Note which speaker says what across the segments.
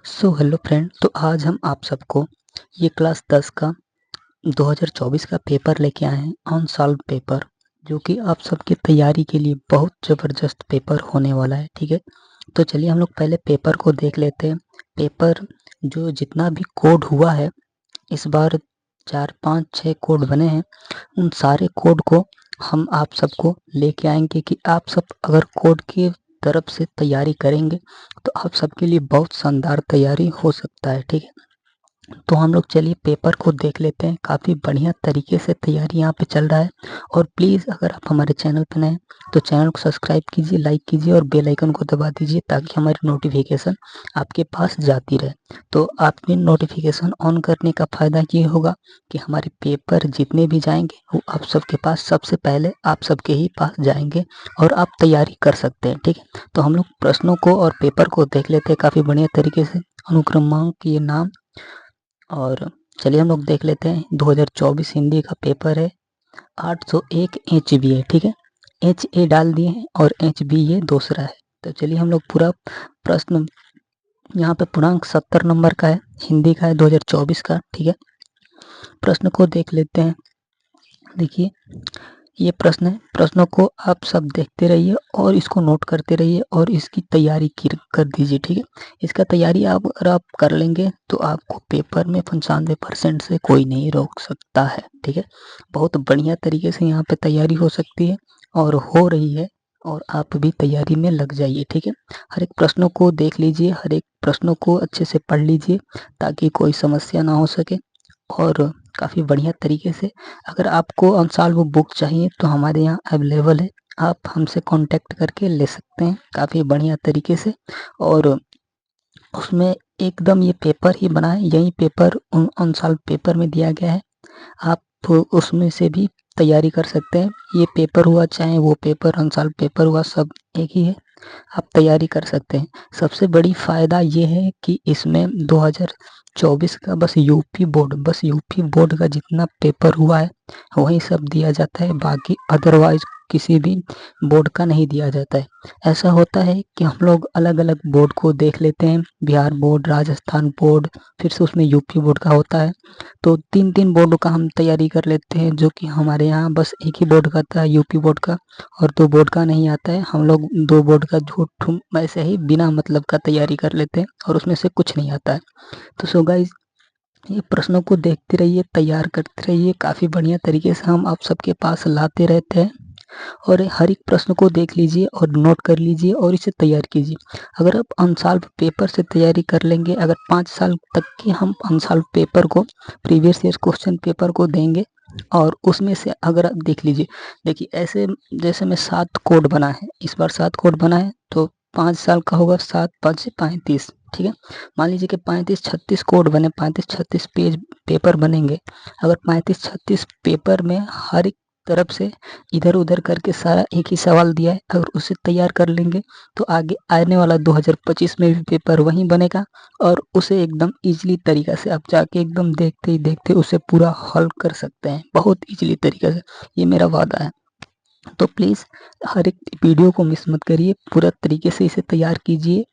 Speaker 1: Hello friend, तो आज हम आप सबको ये क्लास 10 का 2024 का पेपर लेके आए हैं, अनसॉल्व पेपर, जो कि आप सबकी तैयारी के लिए बहुत ज़बरदस्त पेपर होने वाला है। ठीक है, तो चलिए हम लोग पहले पेपर को देख लेते हैं। पेपर जो जितना भी कोड हुआ है इस बार 4, 5, 6 कोड बने हैं। उन सारे कोड को हम आप सबको लेके आएंगे कि आप सब अगर कोड की तरफ से तैयारी करेंगे तो आप सबके लिए बहुत शानदार तैयारी हो सकता है। ठीक है, तो हम लोग चलिए पेपर को देख लेते हैं। काफ़ी बढ़िया तरीके से तैयारी यहाँ पे चल रहा है। और प्लीज़ अगर आप हमारे चैनल पर नए हैं तो चैनल को सब्सक्राइब कीजिए, लाइक कीजिए और बेल आइकन को दबा दीजिए ताकि हमारी नोटिफिकेशन आपके पास जाती रहे। तो आपके नोटिफिकेशन ऑन करने का फ़ायदा ये होगा कि हमारे पेपर जितने भी जाएंगे वो आप सबके पास सबसे पहले आप सबके ही पास जाएंगे और आप तैयारी कर सकते हैं। ठीक है, तो हम लोग प्रश्नों को और पेपर को देख लेते हैं काफ़ी बढ़िया तरीके से। अनुक्रमांक के नाम, और चलिए हम लोग देख लेते हैं। 2024 हिंदी का पेपर है, 801 HB है। ठीक है, HA डाल दिए हैं और HB ये दूसरा है। तो चलिए हम लोग पूरा प्रश्न, यहाँ पे पूर्णांक 70 नंबर का है, हिंदी का है, 2024 का। ठीक है, प्रश्न को देख लेते हैं। देखिए ये प्रश्न है, प्रश्नों को आप सब देखते रहिए और इसको नोट करते रहिए और इसकी तैयारी कर दीजिए। ठीक है, इसका तैयारी आप अगर आप कर लेंगे तो आपको पेपर में 95% से कोई नहीं रोक सकता है। ठीक है, बहुत बढ़िया तरीके से यहाँ पे तैयारी हो सकती है और हो रही है, और आप भी तैयारी में लग जाइए। ठीक है, हर एक प्रश्नों को देख लीजिए, हर एक प्रश्नों को अच्छे से पढ़ लीजिए ताकि कोई समस्या ना हो सके। और काफ़ी बढ़िया तरीके से, अगर आपको अनसॉल्व बुक चाहिए तो हमारे यहाँ अवेलेबल है, आप हमसे कांटेक्ट करके ले सकते हैं काफ़ी बढ़िया तरीके से। और उसमें एकदम ये पेपर ही बना है, यही पेपर अनसॉल्व पेपर में दिया गया है, आप उसमें से भी तैयारी कर सकते हैं। ये पेपर हुआ चाहे वो पेपर अनसॉल्व पेपर हुआ, सब एक ही है, आप तैयारी कर सकते हैं। सबसे बड़ी फ़ायदा ये है कि इसमें 2024 का बस यूपी बोर्ड का जितना पेपर हुआ है वही सब दिया जाता है, बाकी अदरवाइज किसी भी बोर्ड का नहीं दिया जाता है। ऐसा होता है कि हम लोग अलग अलग बोर्ड को देख लेते हैं, बिहार बोर्ड, राजस्थान बोर्ड, फिर से उसमें यूपी बोर्ड का होता है, तो 3-3 बोर्ड का हम तैयारी कर लेते हैं, जो कि हमारे यहाँ बस एक ही बोर्ड का था, यूपी बोर्ड का, और 2 बोर्ड का नहीं आता है। हम लोग 2 बोर्ड का झूठ ऐसे ही बिना मतलब का तैयारी कर लेते हैं और उसमें से कुछ नहीं आता है। तो सो गाइस, ये प्रश्नों को देखते रहिए, तैयार करते रहिए, काफ़ी बढ़िया तरीके से हम आप सबके पास लाते रहते हैं। और हर एक प्रश्न को देख लीजिए और नोट कर लीजिए और इसे तैयार कीजिए। अगर आप अनसॉल्व पेपर से तैयारी कर लेंगे, अगर 5 साल तक के हम अनसॉल्व पेपर को, प्रीवियस ईयर क्वेश्चन पेपर को देंगे और उसमें से अगर आप देख लीजिए, देखिए ऐसे जैसे में 7 कोड बना है, इस बार 7 कोड बना है, तो 5 साल का होगा, 7 5 35। ठीक है, मान लीजिए कि 35-36 कोड बने, 35-36 पेज पेपर बनेंगे। अगर 35-36 पेपर में हर एक तरफ से इधर उधर करके सारा एक ही सवाल दिया है, अगर उसे तैयार कर लेंगे तो आगे आने वाला 2025 में भी पेपर वही बनेगा और उसे एकदम इजीली तरीका से आप जाके एकदम देखते ही देखते उसे पूरा हल कर सकते हैं, बहुत इजीली तरीके से, ये मेरा वादा है। तो प्लीज़ हर एक वीडियो को मिस मत करिए, पूरा तरीके से इसे तैयार कीजिए।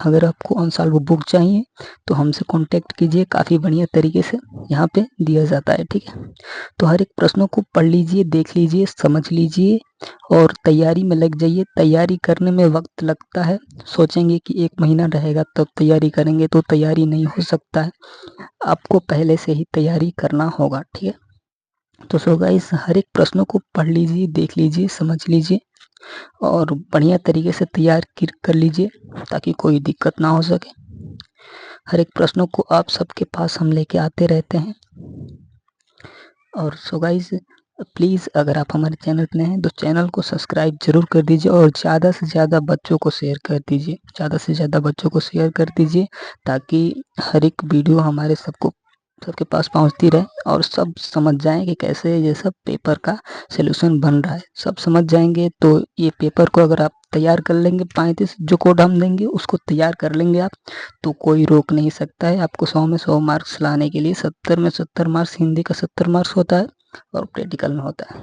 Speaker 1: अगर आपको अनसॉल्व बुक चाहिए तो हमसे कांटेक्ट कीजिए, काफ़ी बढ़िया तरीके से यहाँ पे दिया जाता है। ठीक है, तो हर एक प्रश्नों को पढ़ लीजिए, देख लीजिए, समझ लीजिए और तैयारी में लग जाइए। तैयारी करने में वक्त लगता है, सोचेंगे कि 1 महीना रहेगा तब तैयारी करेंगे, तो तैयारी नहीं हो सकता है, आपको पहले से ही तैयारी करना होगा। ठीक है, तो सो गाइस, हर एक प्रश्नों को पढ़ लीजिए, देख लीजिए, समझ लीजिए और बढ़िया तरीके से तैयार कर लीजिए ताकि कोई दिक्कत ना हो सके। हर एक प्रश्नों को आप सबके पास हम लेके आते रहते हैं। और सो गाइस, प्लीज़ अगर आप हमारे चैनल पे नए हैं तो चैनल को सब्सक्राइब ज़रूर कर दीजिए और ज़्यादा से ज़्यादा बच्चों को शेयर कर दीजिए, ज़्यादा से ज़्यादा बच्चों को शेयर कर दीजिए ताकि हर एक वीडियो हमारे सबके पास पहुंचती रहे और सब समझ जाएं कि कैसे ये सब पेपर का सलूशन बन रहा है। सब समझ जाएंगे तो ये पेपर को अगर आप तैयार कर लेंगे, 35 जो कोड हम देंगे उसको तैयार कर लेंगे आप, तो कोई रोक नहीं सकता है आपको 100 में 100 मार्क्स लाने के लिए। 70 में 70 मार्क्स, हिंदी का 70 मार्क्स होता है और प्रैक्टिकल में होता है,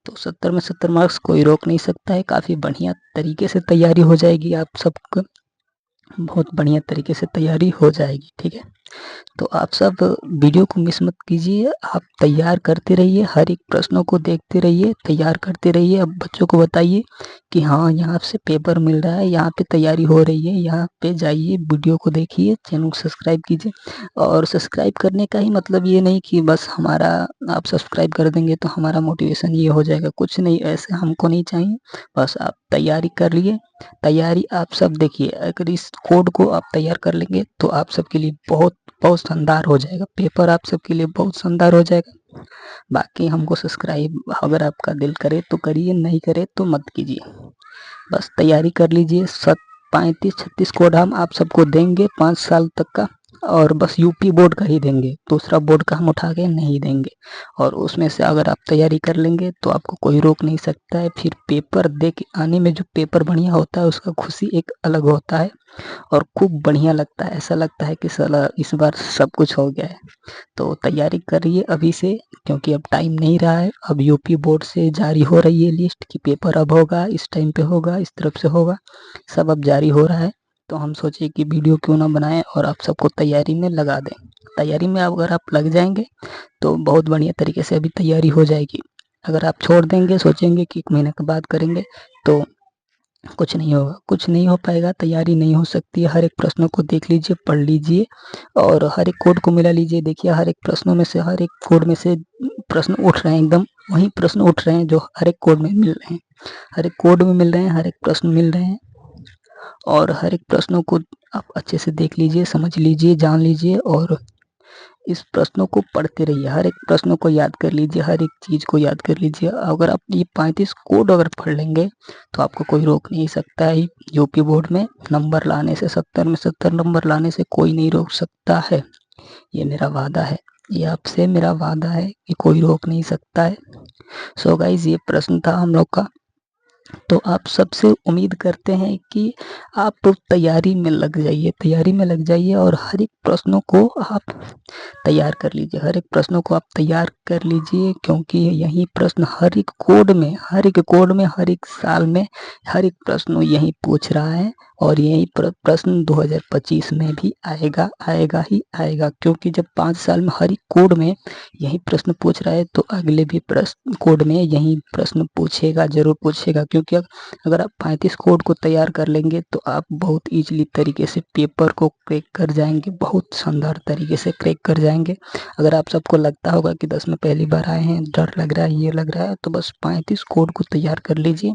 Speaker 1: तो 70 में 70 मार्क्स कोई रोक नहीं सकता है। काफ़ी बढ़िया तरीके से तैयारी हो जाएगी आप सबको। बहुत बढ़िया तरीके से तैयारी हो जाएगी, ठीक है। तो आप सब वीडियो को मिस मत कीजिए, आप तैयार करते रहिए, हर एक प्रश्नों को देखते रहिए, तैयार करते रहिए। अब बच्चों को बताइए कि हाँ, यहाँ से पेपर मिल रहा है, यहाँ पे तैयारी हो रही है, यहाँ पे जाइए, वीडियो को देखिए, चैनल को सब्सक्राइब कीजिए। और सब्सक्राइब करने का ही मतलब ये नहीं कि बस हमारा आप सब्सक्राइब कर देंगे तो हमारा मोटिवेशन ये हो जाएगा, कुछ नहीं, ऐसे हमको नहीं चाहिए। बस आप तैयारी कर लिए, तैयारी आप सब देखिए, अगर इस कोड को आप तैयार कर लेंगे तो आप सबके लिए बहुत बहुत शानदार हो जाएगा, पेपर आप सबके लिए बहुत शानदार हो जाएगा। बाकी हमको सब्सक्राइब अगर आपका दिल करे तो करिए, नहीं करे तो मत कीजिए। बस तैयारी कर लीजिए, 35-36 कोड हम आप सबको देंगे 5 साल तक का, और बस यूपी बोर्ड का ही देंगे, दूसरा बोर्ड का हम उठा के नहीं देंगे। और उसमें से अगर आप तैयारी कर लेंगे तो आपको कोई रोक नहीं सकता है। फिर पेपर दे के आने में जो पेपर बढ़िया होता है उसका खुशी एक अलग होता है, और खूब बढ़िया लगता है, ऐसा लगता है कि साला इस बार सब कुछ हो गया है। तो तैयारी करिए अभी से, क्योंकि अब टाइम नहीं रहा है। अब यूपी बोर्ड से जारी हो रही है लिस्ट कि पेपर अब होगा, इस टाइम पे होगा, इस तरफ से होगा, सब अब जारी हो रहा है। तो हम सोचे कि वीडियो क्यों ना बनाएं और आप सबको तैयारी में लगा दें। तैयारी में अगर आप लग जाएंगे तो बहुत बढ़िया तरीके से अभी तैयारी हो जाएगी। अगर आप छोड़ देंगे, सोचेंगे कि 1 महीने के बाद करेंगे, तो कुछ नहीं होगा, कुछ नहीं हो पाएगा, तैयारी नहीं हो सकती है। हर एक प्रश्नों को देख लीजिए, पढ़ लीजिए, और हर एक कोड को मिला लीजिए। देखिए हर एक प्रश्नों में से, हर एक कोड में से प्रश्न उठ रहे हैं, एकदम वही प्रश्न उठ रहे हैं जो हर एक कोड में मिल रहे हैं, हर एक कोड में मिल रहे हैं, हर एक प्रश्न मिल रहे हैं। और हर एक प्रश्नों को आप अच्छे से देख लीजिए, समझ लीजिए, जान लीजिए, और इस प्रश्नों को पढ़ते रहिए, हर एक प्रश्नों को याद कर लीजिए, हर एक चीज़ को याद कर लीजिए। अगर आप ये 35 कोड अगर पढ़ लेंगे तो आपको कोई रोक नहीं सकता है। यूपी बोर्ड में नंबर लाने से, 70 में 70 नंबर लाने से कोई नहीं रोक सकता है। ये मेरा वादा है, ये आपसे मेरा वादा है कि कोई रोक नहीं सकता है। सो गाइज, ये प्रश्न था हम लोग का। तो आप सबसे उम्मीद करते हैं कि आप तैयारी में लग जाइए, तैयारी में लग जाइए, और हर एक प्रश्नों को आप तैयार कर लीजिए, हर एक प्रश्नों को आप तैयार कर लीजिए, क्योंकि यही प्रश्न हर एक कोड में, हर एक कोड में, हर एक साल में हर एक प्रश्न यही पूछ रहा है। और यही प्रश्न 2025 में भी आएगा, आएगा ही आएगा, क्योंकि जब 5 साल में हर एक कोड में यही प्रश्न पूछ रहा है तो अगले भी प्रश्न कोड में यही प्रश्न पूछेगा, जरूर पूछेगा। क्योंकि अगर आप 35 कोड को तैयार कर लेंगे तो आप बहुत ईजिली तरीके से पेपर को क्रैक कर जाएंगे, बहुत शानदार तरीके से क्रैक कर जाएंगे। अगर आप सबको लगता होगा कि 10 में पहली बार आए हैं, डर लग रहा है, ये लग रहा है, तो बस 35 कोड को तैयार कर लीजिए,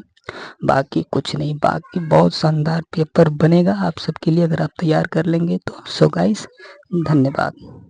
Speaker 1: बाकी कुछ नहीं, बाकी बहुत शानदार पेपर बनेगा आप सबके लिए अगर आप तैयार कर लेंगे तो। सो गाइस, धन्यवाद।